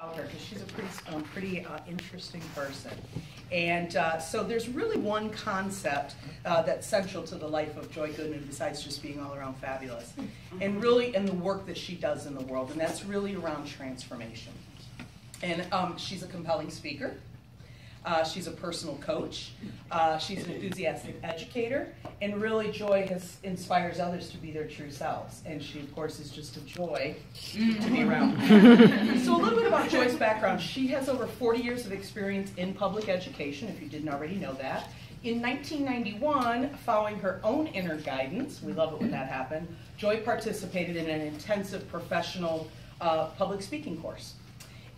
About her because she's a pretty interesting person. And so there's really one concept that's central to the life of Joy Goodman besides just being all around fabulous, and really in the work that she does in the world, and that's really around transformation. And she's a compelling speaker. She's a personal coach. She's an enthusiastic educator. And really, Joy inspires others to be their true selves. And she, of course, is just a joy to be around. So a little bit about Joy's background. She has over 40 years of experience in public education, if you didn't already know that. In 1991, following her own inner guidance, we love it when that happened, Joy participated in an intensive professional public speaking course.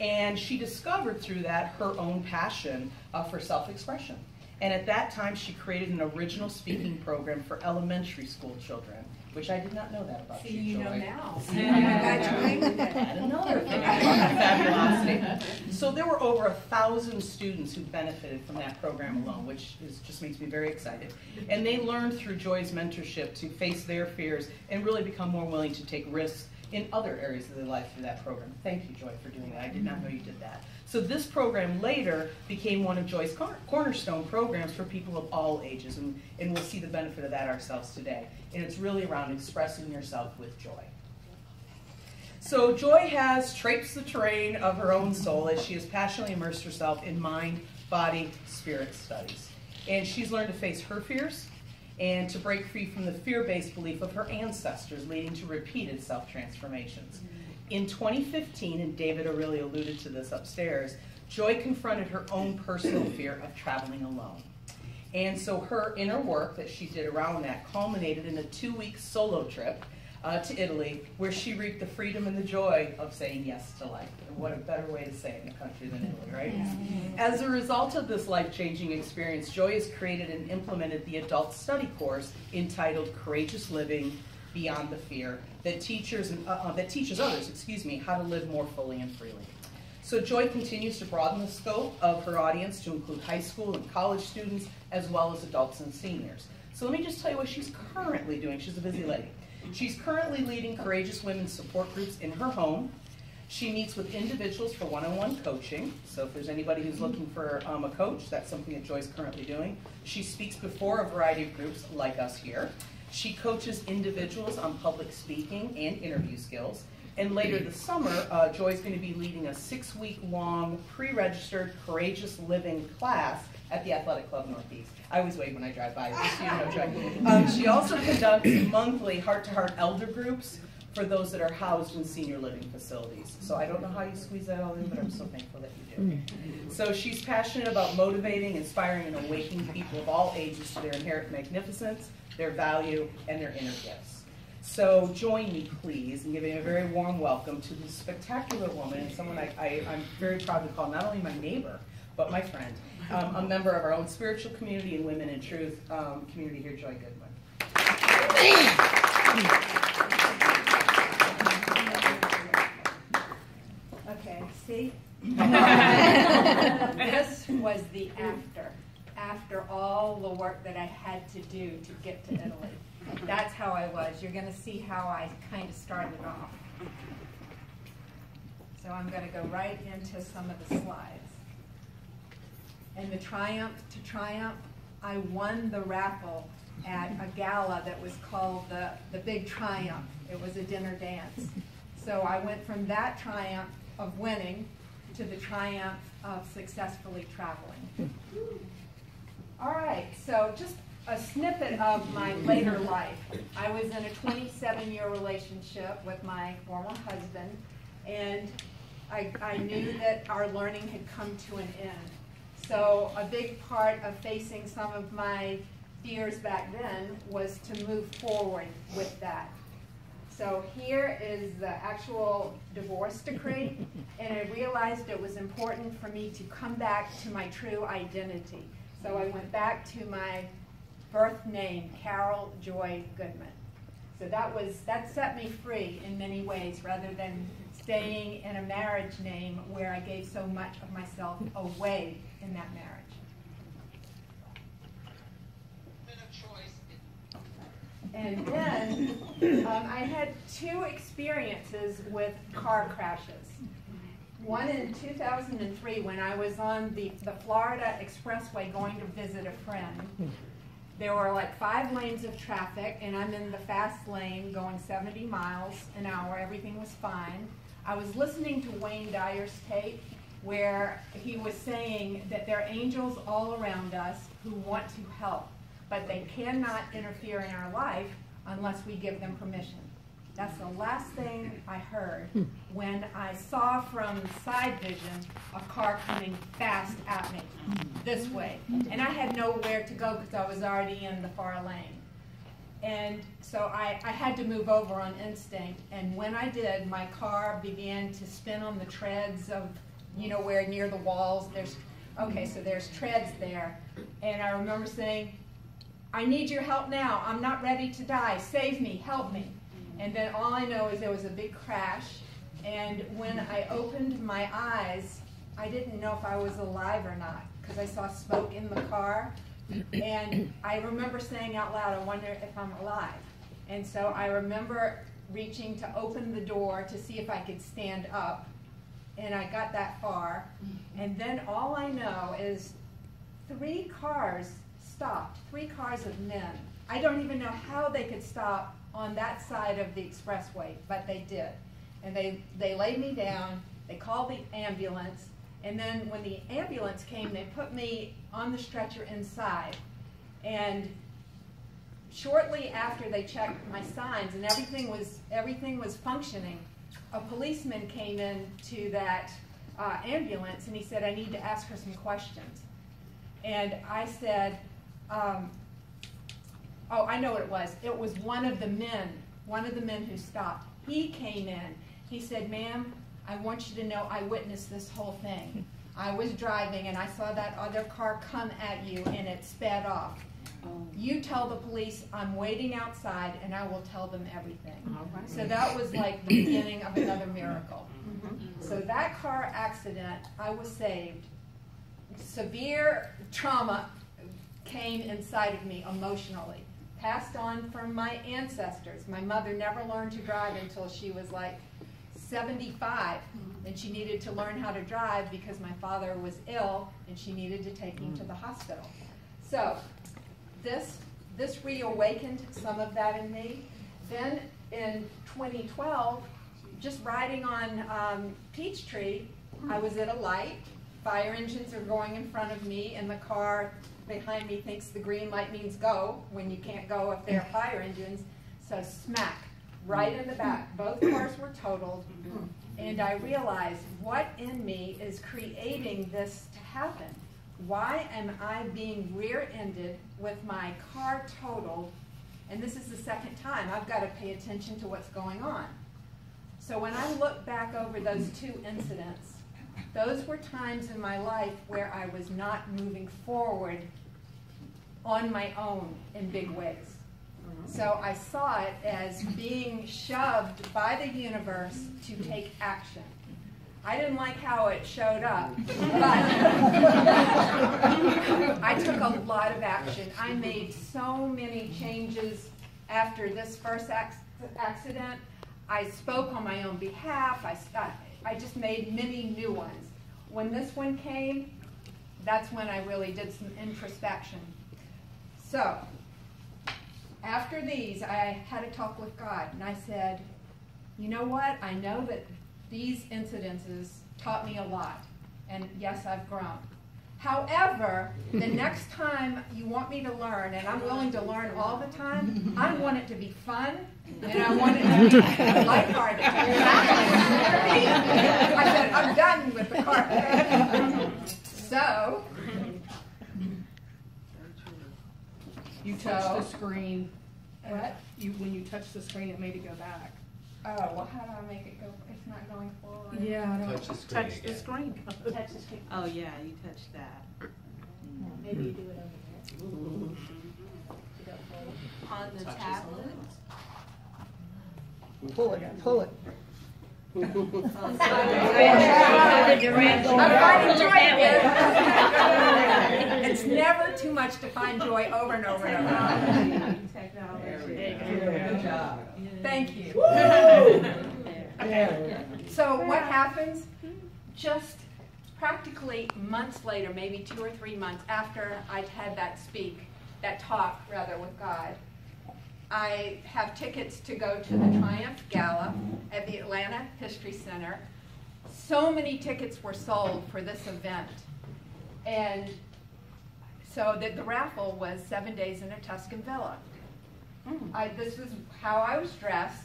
And she discovered through that her own passion for self-expression. And at that time, she created an original speaking program for elementary school children, which I did not know that about you, Joy. You know now. See, add another thing about fabulosity. So there were over 1,000 students who benefited from that program alone, which just makes me very excited. And they learned through Joy's mentorship to face their fears and really become more willing to take risks in other areas of their life through that program. Thank you, Joy, for doing that. I did not know you did that. So this program later became one of Joy's cornerstone programs for people of all ages, and we'll see the benefit of that ourselves today. And it's really around expressing yourself with joy. So Joy has traipsed the terrain of her own soul as she has passionately immersed herself in mind, body, spirit studies. And she's learned to face her fears, and to break free from the fear-based belief of her ancestors, leading to repeated self-transformations. In 2015, and David really alluded to this upstairs, Joy confronted her own personal fear of traveling alone. And so her inner work that she did around that culminated in a 2-week solo trip to Italy, where she reaped the freedom and the joy of saying yes to life. And what a better way to say it in a country than Italy, right? As a result of this life-changing experience, Joy has created and implemented the adult study course entitled Courageous Living Beyond the Fear that teaches others, how to live more fully and freely. So Joy continues to broaden the scope of her audience to include high school and college students, as well as adults and seniors. So let me just tell you what she's currently doing. She's a busy lady. She's currently leading Courageous Women's support groups in her home. She meets with individuals for one-on-one coaching. So if there's anybody who's looking for a coach, that's something that Joy's currently doing. She speaks before a variety of groups like us here. She coaches individuals on public speaking and interview skills. And later this summer, Joy's going to be leading a 6-week-long pre-registered Courageous Living class at the Athletic Club Northeast. I always wave when I drive by, just so you know, Joy. She also conducts monthly heart-to-heart elder groups for those that are housed in senior living facilities. So I don't know how you squeeze that all in, but I'm so thankful that you do. So she's passionate about motivating, inspiring, and awakening people of all ages to their inherent magnificence, their value, and their inner gifts. So join me, please, in giving a very warm welcome to this spectacular woman, and someone I'm very proud to call not only my neighbor, but my friend, a member of our own spiritual community and Women in Truth community here, Joy Goodman. Okay, see? This was the after all the work that I had to do to get to Italy. That's how I was. You're going to see how I kind of started off. So I'm going to go right into some of the slides. And the triumph to triumph, I won the raffle at a gala that was called the Big Triumph. It was a dinner dance. So I went from that triumph of winning to the triumph of successfully traveling. All right, so just a snippet of my later life. I was in a 27-year relationship with my former husband, and I knew that our learning had come to an end. So a big part of facing some of my fears back then was to move forward with that. So here is the actual divorce decree, and I realized it was important for me to come back to my true identity. So I went back to my birth name, Carol Joy Goodman. So that set me free in many ways, rather than staying in a marriage name where I gave so much of myself away in that marriage. And then I had 2 experiences with car crashes. One in 2003 when I was on the Florida Expressway going to visit a friend. There were like 5 lanes of traffic, and I'm in the fast lane going 70 miles an hour. Everything was fine. I was listening to Wayne Dyer's tape where he was saying that there are angels all around us who want to help, but they cannot interfere in our life unless we give them permission. That's the last thing I heard when I saw from side vision a car coming fast at me this way. And I had nowhere to go because I was already in the far lane. And so I had to move over on instinct. And when I did, my car began to spin on the treads of, you know, where near the walls, there's treads there. And I remember saying, I need your help now. I'm not ready to die. Save me, help me. And then all I know is there was a big crash, and when I opened my eyes, I didn't know if I was alive or not, because I saw smoke in the car, and I remember saying out loud, I wonder if I'm alive. And so I remember reaching to open the door to see if I could stand up, and I got that far, and then all I know is 3 cars stopped, 3 cars of men. I don't even know how they could stop on that side of the expressway, but they did. And they laid me down, they called the ambulance, and then when the ambulance came, they put me on the stretcher inside. And shortly after they checked my signs and everything was functioning, a policeman came in to that ambulance and he said, I need to ask her some questions. And I said, oh, I know what it was. It was one of the men who stopped. He came in. He said, ma'am, I want you to know I witnessed this whole thing. I was driving and I saw that other car come at you and it sped off. You tell the police I'm waiting outside and I will tell them everything. So that was like the beginning of another miracle. So that car accident, I was saved. Severe trauma came inside of me emotionally, passed on from my ancestors. My mother never learned to drive until she was like 75, and she needed to learn how to drive because my father was ill and she needed to take him to the hospital. So this reawakened some of that in me. Then in 2012, just riding on Peachtree, I was at a light. Fire engines are going in front of me, and the car behind me thinks the green light means go when you can't go if there are fire engines. So smack, right in the back. Both cars were totaled, and I realized what in me is creating this to happen. Why am I being rear-ended with my car totaled? And this is the second time. I've got to pay attention to what's going on. So when I look back over those 2 incidents, those were times in my life where I was not moving forward on my own in big ways. So I saw it as being shoved by the universe to take action. I didn't like how it showed up, but I took a lot of action. I made so many changes after this first accident. I spoke on my own behalf. I just made many new ones. When this one came, that's when I really did some introspection. So, after these, I had a talk with God, and I said, you know what? I know that these incidences taught me a lot, and yes, I've grown. However, the next time you want me to learn, and I'm willing to learn all the time, I want it to be fun, and I want it to be lighthearted. I said, I'm done with the car. So, You touched the screen. What? When you touched the screen, it made it go back. Oh, well, how do I make it go? It's not going forward. Yeah, I don't Touch the screen touch the again. screen. Touch the screen. Oh, yeah, you touched that. Maybe you do it over there. On the tablet? Pull it, pull it. I'm finding joy here. It's never too much to find joy over and over and over. Good Thank you. So what happens? just practically months later, maybe 2 or 3 months after I'd had that talk with God, I have tickets to go to the Triumph Gala at the Atlanta History Center. So many tickets were sold for this event. And so the raffle was 7 days in a Tuscan villa. This was how I was dressed.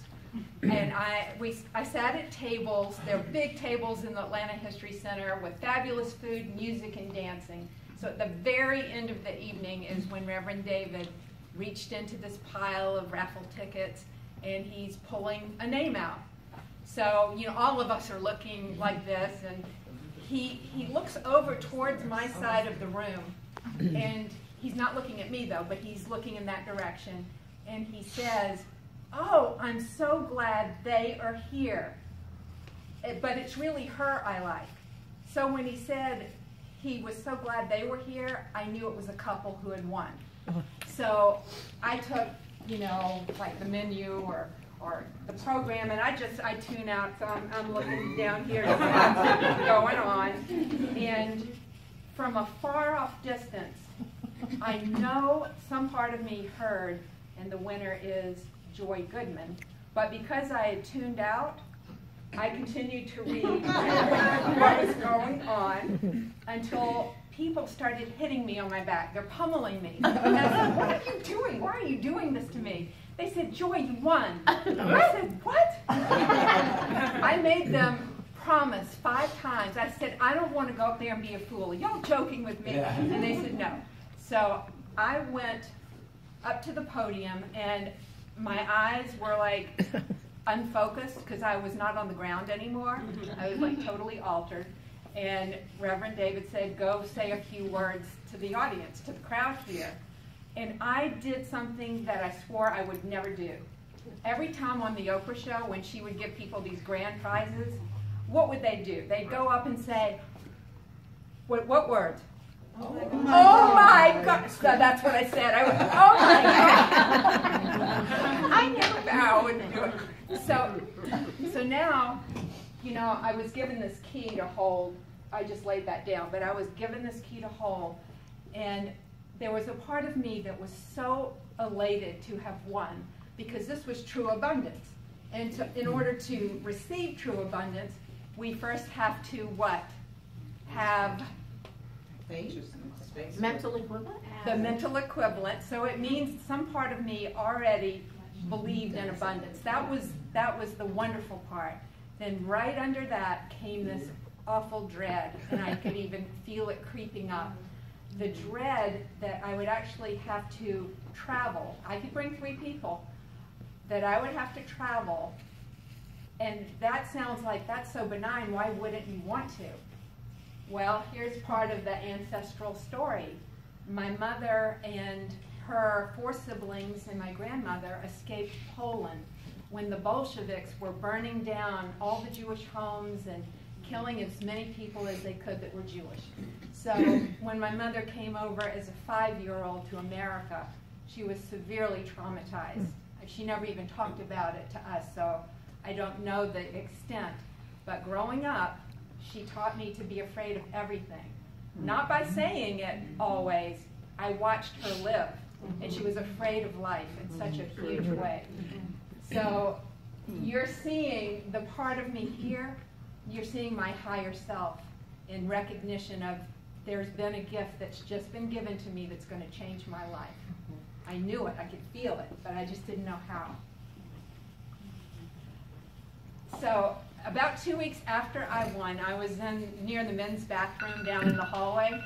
And I sat at tables. There were big tables in the Atlanta History Center with fabulous food, music, and dancing. So at the very end of the evening is when Reverend David reached into this pile of raffle tickets, and he's pulling a name out. So, you know, all of us are looking like this, and he looks over towards my side of the room, and he's not looking at me, though, but he's looking in that direction, and he says, "Oh, I'm so glad they are here. But it's really her I like." So when he said he was so glad they were here, I knew it was a couple who had won. So I took, you know, like the menu or the program, and I tune out, so I'm looking down here to see what's going on. And from a far off distance, I know some part of me heard, and the winner is Joy Goodman. But because I had tuned out, I continued to read what was going on until people started hitting me on my back. They're pummeling me. And I said, "What are you doing? Why are you doing this to me?" They said, "Joy, you won." I said, "What?" I made them promise 5 times. I said, "I don't want to go up there and be a fool. Are y'all joking with me?" Yeah. And they said, "No." So I went up to the podium, and my eyes were like unfocused because I was not on the ground anymore. I was like totally altered. And Reverend David said, "Go say a few words to the audience, to the crowd here." And I did something that I swore I would never do. Every time on the Oprah show, when she would give people these grand prizes, what would they do? They'd go up and say, what words? "Oh my God." So that's what I said. I went, "Oh my God." I never vowed I wouldn't do it. So now, you know, I was given this key to hold. I just laid that down, but I was given this key to hold, and there was a part of me that was so elated to have won, because this was true abundance. And in order to receive true abundance, we first have to what? Have mental equivalent? The mental equivalent. So it means some part of me already believed in abundance. That was the wonderful part. Then right under that came this awful dread, and I could even feel it creeping up. The dread that I would actually have to travel. I could bring 3 people, that I would have to travel. And that sounds like that's so benign, why wouldn't you want to? Well, here's part of the ancestral story. My mother and her 4 siblings and my grandmother escaped Poland when the Bolsheviks were burning down all the Jewish homes and killing as many people as they could that were Jewish. So when my mother came over as a 5-year-old to America, she was severely traumatized. She never even talked about it to us, so I don't know the extent. But growing up, she taught me to be afraid of everything. Not by saying it always. I watched her live, and she was afraid of life in such a huge way. So you're seeing the part of me here, you're seeing my higher self in recognition of there's been a gift that's just been given to me that's going to change my life. I knew it, I could feel it, but I just didn't know how. So about 2 weeks after I won, I was near the men's bathroom down in the hallway.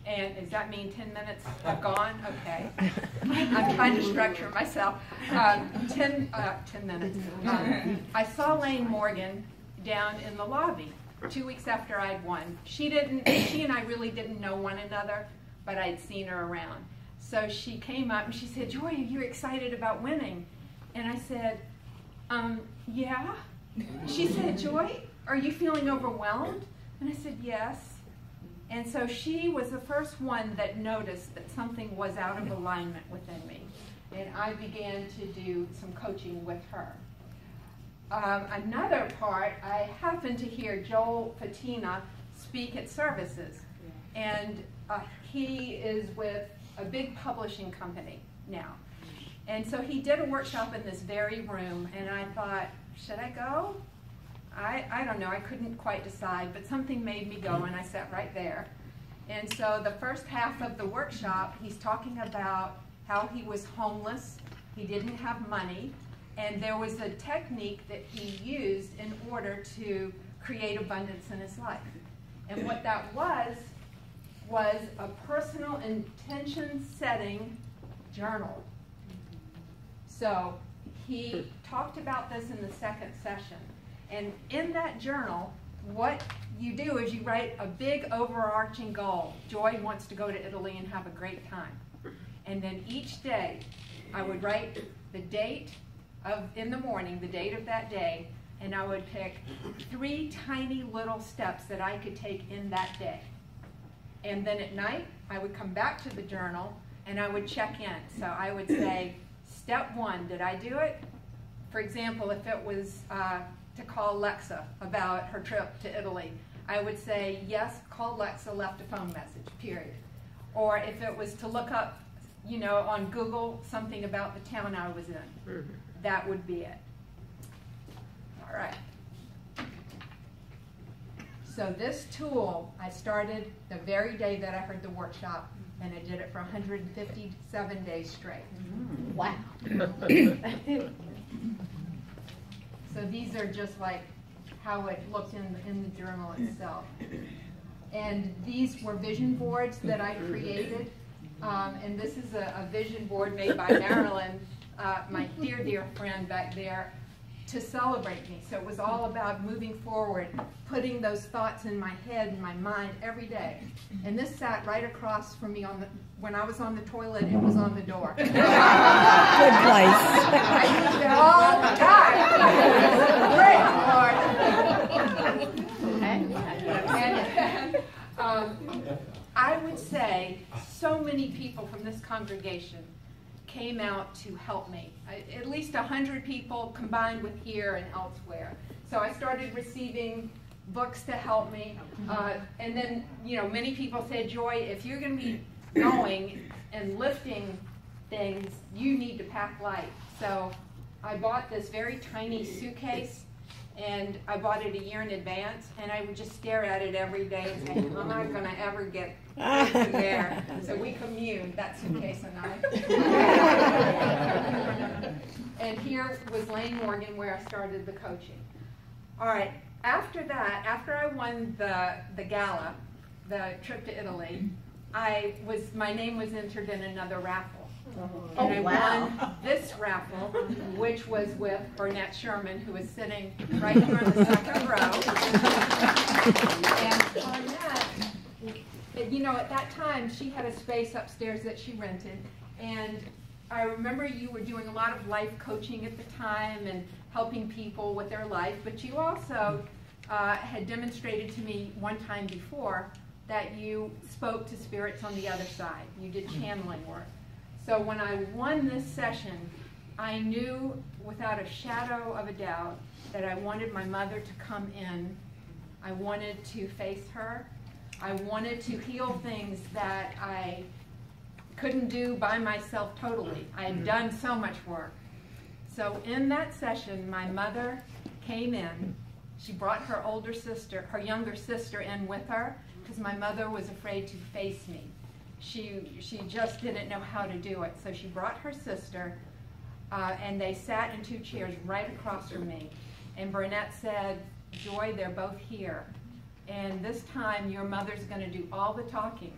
And does that mean 10 minutes have gone? Okay. I'm trying to structure myself. 10 minutes. I saw Lane Morgan down in the lobby 2 weeks after I'd won. She and I really didn't know one another, but I'd seen her around. So she came up and she said, "Joy, are you excited about winning?" And I said, "Yeah." She said, "Joy, are you feeling overwhelmed?" And I said, "Yes." And so she was the first one that noticed that something was out of alignment within me. And I began to do some coaching with her. another part, I happened to hear Joel Fatina speak at services. And he is with a big publishing company now. And so he did a workshop in this very room, and I thought, should I go? I don't know, I couldn't quite decide, but something made me go, and I sat right there. And so the first half of the workshop, he's talking about how he was homeless, he didn't have money, and there was a technique that he used in order to create abundance in his life. And what that was a personal intention setting journal. So he talked about this in the second session. And in that journal, what you do is you write a big overarching goal. Joy wants to go to Italy and have a great time. And then each day, I would write the date in the morning, the date of that day, and I would pick 3 tiny little steps that I could take in that day. And then at night, I would come back to the journal and I would check in. So I would say, step 1, did I do it? For example, if it was to call Lexa about her trip to Italy, I would say, yes, called Lexa, left a phone message, period. Or if it was to look up, you know, on Google something about the town I was in, that would be it. All right. So this tool, I started the very day that I heard the workshop, and I did it for 157 days straight. Wow. So these are just like how it looked in the journal itself. And these were vision boards that I created. And this is a vision board made by Marilyn, my dear, dear friend back there, to celebrate me. So it was all about moving forward, putting those thoughts in my head and my mind every day. And this sat right across from me when I was on the toilet, it was on the door. Good place. I used it all the time. Great, Lord. I would say so many people from this congregation came out to help me. At least 100 people combined with here and elsewhere. So I started receiving books to help me. And then, you know, many people said, Joy, if you're going to be going and lifting things, you need to pack light. So I bought this very tiny suitcase, and I bought it a year in advance, and I would just stare at it every day and say, I'm not going to ever get in there. So we communed, that suitcase and I. And here was Lane Morgan, where I started the coaching. All right, after that, after I won the gala, the trip to Italy, my name was entered in another raffle. And I won this raffle, which was with Burnett Sherman, who was sitting right here on the second row. And Burnett, you know, at that time, she had a space upstairs that she rented. And I remember you were doing a lot of life coaching at the time and helping people with their life. But you also had demonstrated to me one time before that you spoke to spirits on the other side. You did channeling work. So when I won this session, I knew without a shadow of a doubt that I wanted my mother to come in. I wanted to face her. I wanted to heal things that I couldn't do by myself totally. I had done so much work. So in that session, my mother came in. She brought her older sister, her younger sister in with her, because my mother was afraid to face me. She just didn't know how to do it. So she brought her sister, and they sat in 2 chairs right across from me. And Burnett said, Joy, they're both here. And this time, your mother's going to do all the talking.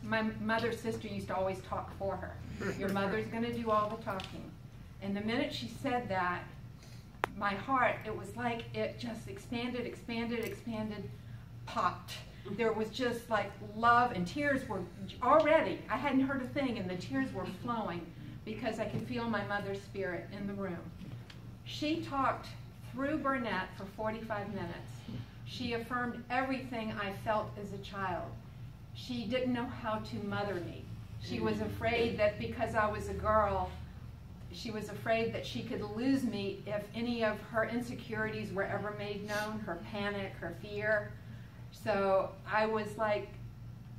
My mother's sister used to always talk for her. Your mother's going to do all the talking. And the minute she said that, my heart, it was like it just expanded, expanded, expanded, popped. There was just like love, and tears were already, I hadn't heard a thing, and the tears were flowing because I could feel my mother's spirit in the room. She talked through Burnett for 45 minutes. She affirmed everything I felt as a child. She didn't know how to mother me. She was afraid that because I was a girl, she was afraid that she could lose me if any of her insecurities were ever made known, her panic, her fear. So I was like,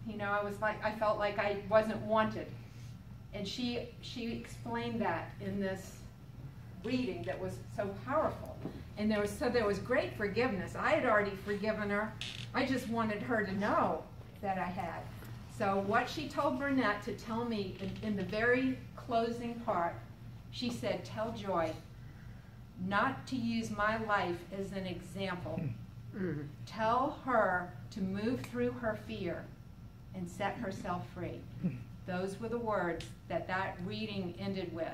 you know, I felt like I wasn't wanted. And she explained that in this reading that was so powerful. And there was great forgiveness. I had already forgiven her. I just wanted her to know that I had. So what she told Burnett to tell me in the very closing part, she said, tell Joy not to use my life as an example. Tell her to move through her fear and set herself free. Those were the words that reading ended with.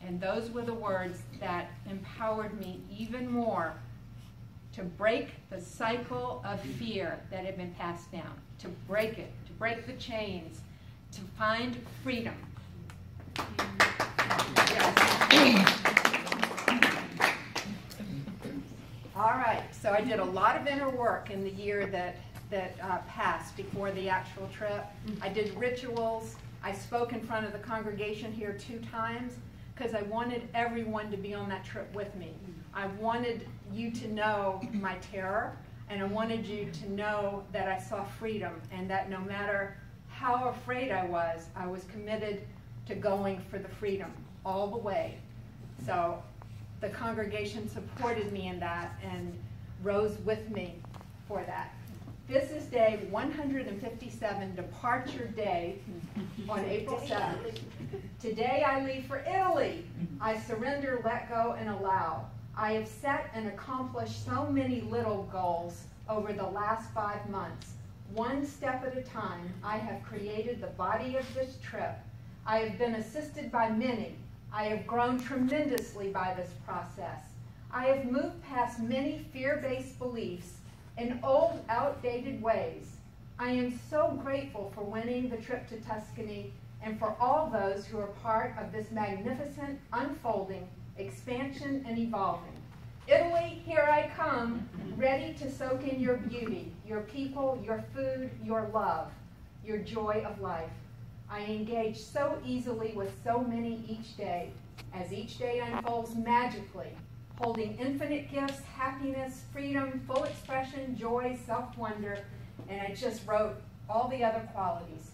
And those were the words that empowered me even more to break the cycle of fear that had been passed down, to break it, to break the chains, to find freedom. All right, so I did a lot of inner work in the year that passed before the actual trip. I did rituals. I spoke in front of the congregation here 2 times because I wanted everyone to be on that trip with me. I wanted you to know my terror, and I wanted you to know that I saw freedom, and that no matter how afraid I was committed to going for the freedom all the way. So the congregation supported me in that and rose with me for that. This is day 157, departure day on April 7th. Today I leave for Italy. I surrender, let go, and allow. I have set and accomplished so many little goals over the last 5 months. One step at a time, I have created the body of this trip. I have been assisted by many. I have grown tremendously by this process. I have moved past many fear-based beliefs and old, outdated ways. I am so grateful for winning the trip to Tuscany and for all those who are part of this magnificent unfolding, expansion, and evolving. Italy, here I come, ready to soak in your beauty, your people, your food, your love, your joy of life. I engage so easily with so many each day, as each day unfolds magically, holding infinite gifts, happiness, freedom, full expression, joy, self-wonder, and I just wrote all the other qualities.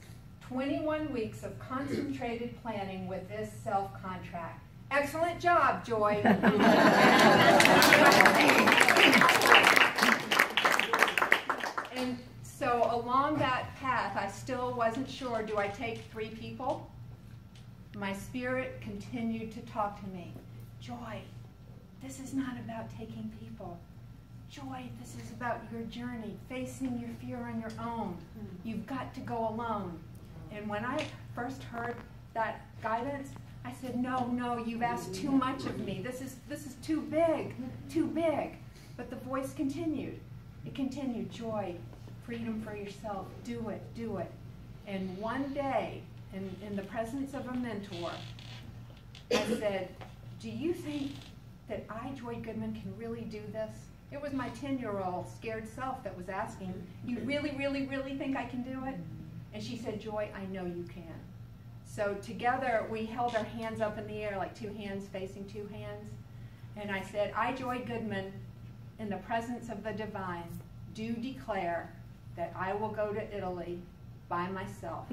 21 weeks of concentrated planning with this self-contract. Excellent job, Joy. And so along that path, I still wasn't sure, do I take 3 people? My spirit continued to talk to me. Joy, this is not about taking people. Joy, this is about your journey, facing your fear on your own. You've got to go alone. And when I first heard that guidance, I said, no, you've asked too much of me. This is too big, too big. But the voice continued. It continued, Joy, freedom for yourself, do it, do it. And one day, in the presence of a mentor, I said, do you think that I, Joy Goodman, can really do this? It was my 10-year-old scared self that was asking, you really, really, really think I can do it? And she said, Joy, I know you can. So together, we held our hands up in the air, like 2 hands facing 2 hands. And I said, I, Joy Goodman, in the presence of the divine, do declare that I will go to Italy by myself.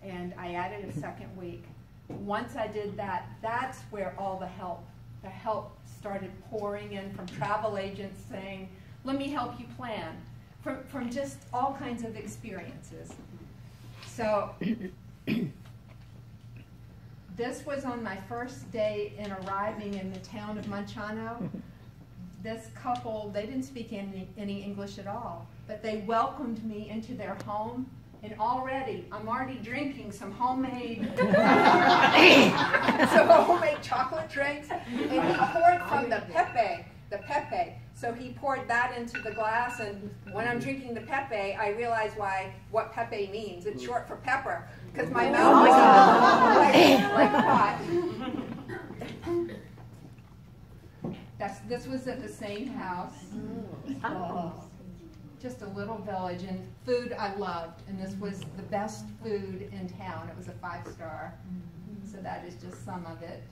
And I added a 2nd week. Once I did that, that's where all the help started pouring in from travel agents saying, let me help you plan, from just all kinds of experiences. So this was on my first day in arriving in the town of Monciano. This couple, they didn't speak any English at all, but they welcomed me into their home. And I'm already drinking some homemade chocolate drinks. And he poured from the Pepe. So he poured that into the glass, and when I'm drinking the Pepe, I realize what Pepe means. It's short for pepper, because my mouth was like hot. This was at the same house. Just a little village, and food I loved, and this was the best food in town. It was a 5-star, so that is just some of it.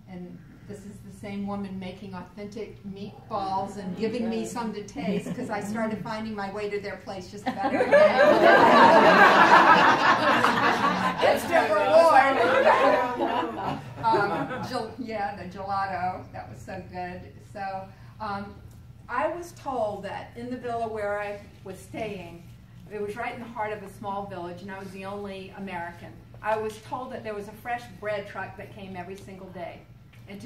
And this is the same woman making authentic meatballs and giving me some to taste because I started finding my way to their place just about every day. Instant reward. Yeah, the gelato, that was so good. So I was told that in the villa where I was staying, it was right in the heart of a small village, and I was the only American. I was told that there was a fresh bread truck that came every single day. And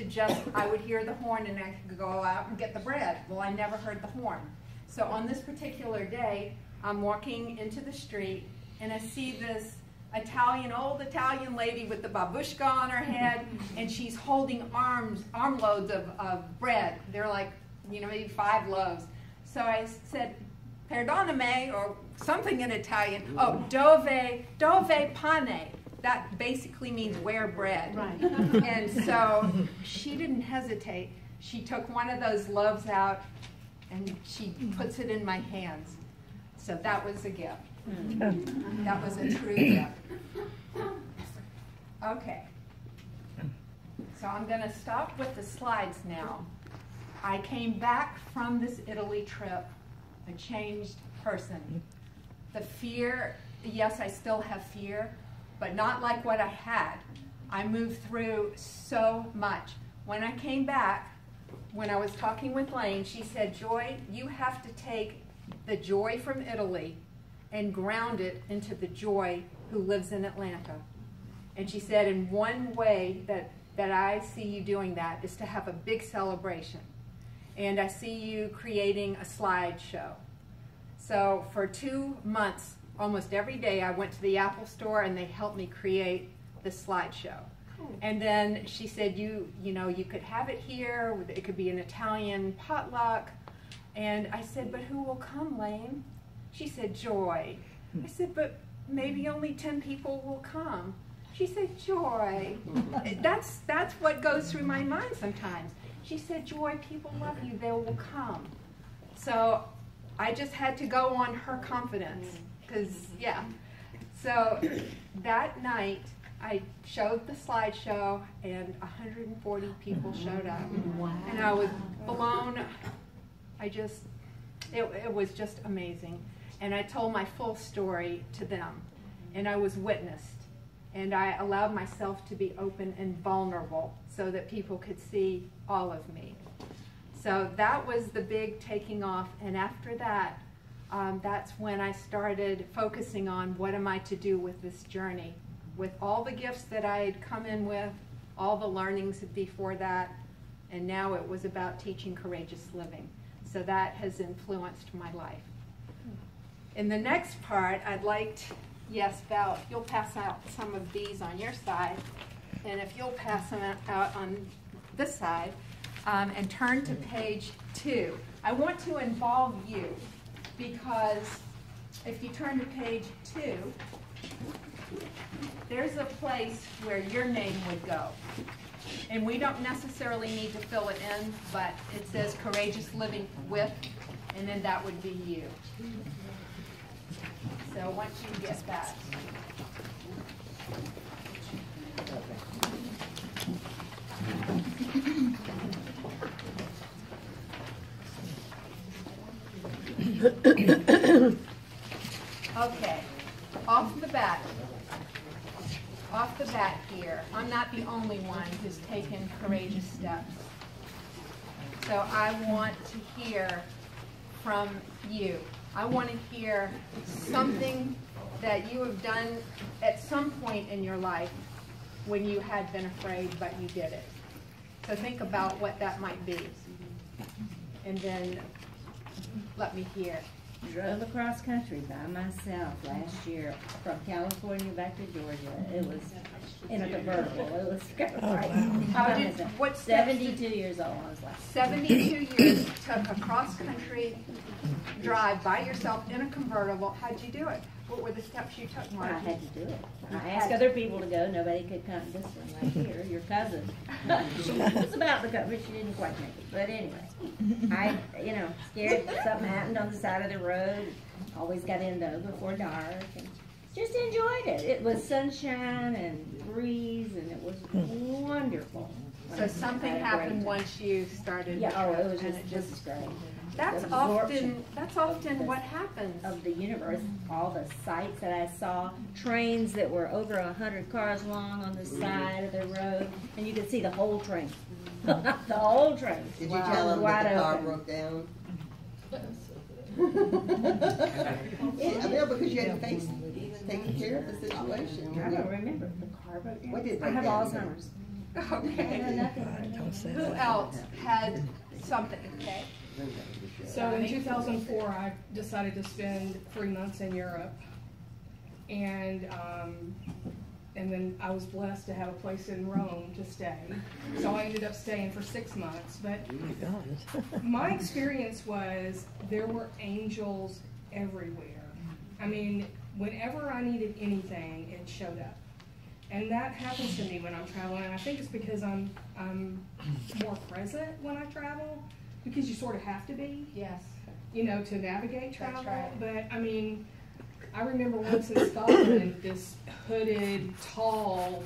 I would hear the horn and I could go out and get the bread. Well, I never heard the horn. So on this particular day, I'm walking into the street and I see this old Italian lady with the babushka on her head, and she's holding armloads of bread. They're like, maybe 5 loaves. So I said, perdoname, or something in Italian. Oh, dove pane. That basically means where bread. Right. And so she didn't hesitate. She took one of those loaves out and she puts it in my hands. So that was a gift. That was a true gift. Okay. So I'm going to stop with the slides now. I came back from this Italy trip a changed person. The fear, yes, I still have fear, but not like what I had. I moved through so much. When I came back, when I was talking with Lane, she said, Joy, you have to take the joy from Italy and ground it into the Joy who lives in Atlanta. And she said, in one way that I see you doing that is to have a big celebration. And I see you creating a slideshow. So for 2 months, almost every day, I went to the Apple store and they helped me create the slideshow. Cool. And then she said, you could have it here. It could be an Italian potluck. And I said, but who will come, Lane? She said, Joy. I said, but maybe only 10 people will come. She said, Joy. That's what goes through my mind sometimes. She said, Joy, people love you. They will come. So I just had to go on her confidence. Because, yeah. So that night, I showed the slideshow, and 140 people showed up. Wow. And I was blown. It was just amazing. And I told my full story to them. And I was witnessed. And I allowed myself to be open and vulnerable so that people could see all of me. So that was the big taking off. And after that, that's when I started focusing on what am I to do with this journey. With all the gifts that I had come in with, all the learnings before that, and now it was about teaching courageous living. So that has influenced my life. In the next part, I'd like to, yes, Val, if you'll pass out some of these on your side, and if you'll pass them out on this side, and turn to page 2. I want to involve you, because if you turn to page 2, there's a place where your name would go. And we don't necessarily need to fill it in, but it says Courageous Living With, and then that would be you. So once you get that. Okay, off the bat here, I'm not the only one who's taken courageous steps. So I want to hear from you. I want to hear something that you have done at some point in your life when you had been afraid, but you did it. So think about what that might be. And then let me hear. Drove across country by myself last year from California back to Georgia. It was in a convertible. It was crazy. What 72 years old I was like. 72 years took a cross-country drive by yourself in a convertible. How'd you do it? What were the steps you took, Margie? I had to do it. I asked other people to go. Nobody could come this one right here. Your cousin. She was about to come, but she didn't quite make it. But anyway, I, scared something happened on the side of the road. Always got in though before dark and just enjoyed it. It was sunshine and breeze, and it was wonderful. So something happened once you started. Yeah, oh, it was and just great. That's The absorption often what happens. of the universe, all the sights that I saw, trains that were over 100 cars long on the side of the road, and you could see the whole train. The whole train. Did you tell them that Wide the car open. broke down? I know, because you had to face taking care of the situation. I don't remember. The car broke down. What did I break have down? Alzheimer's. I know Okay. nothing. Who else had something, okay? So in 2004, I decided to spend 3 months in Europe, and then I was blessed to have a place in Rome to stay. So I ended up staying for 6 months. But my experience was there were angels everywhere. I mean, whenever I needed anything, it showed up. And that happens to me when I'm traveling, and I think it's because I'm more present when I travel, because you sort of have to be, Yes. you know, to navigate travel. That's right. But I mean, I remember once in Scotland, this hooded, tall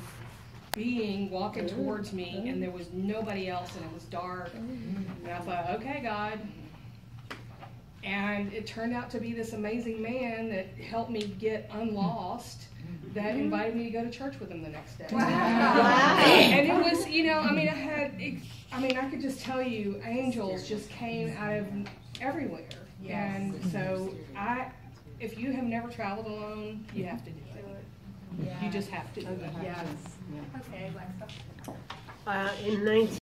being walking towards me, and there was nobody else, and it was dark. And I thought, okay, God. And it turned out to be this amazing man that helped me get unlost, that invited me to go to church with him the next day. Wow. And it was, you know, I mean, I could just tell you, angels just came out of everywhere. Yes. And so if you have never traveled alone, you have to do it. You just have to do it. Yes. Okay, Alexa. In 19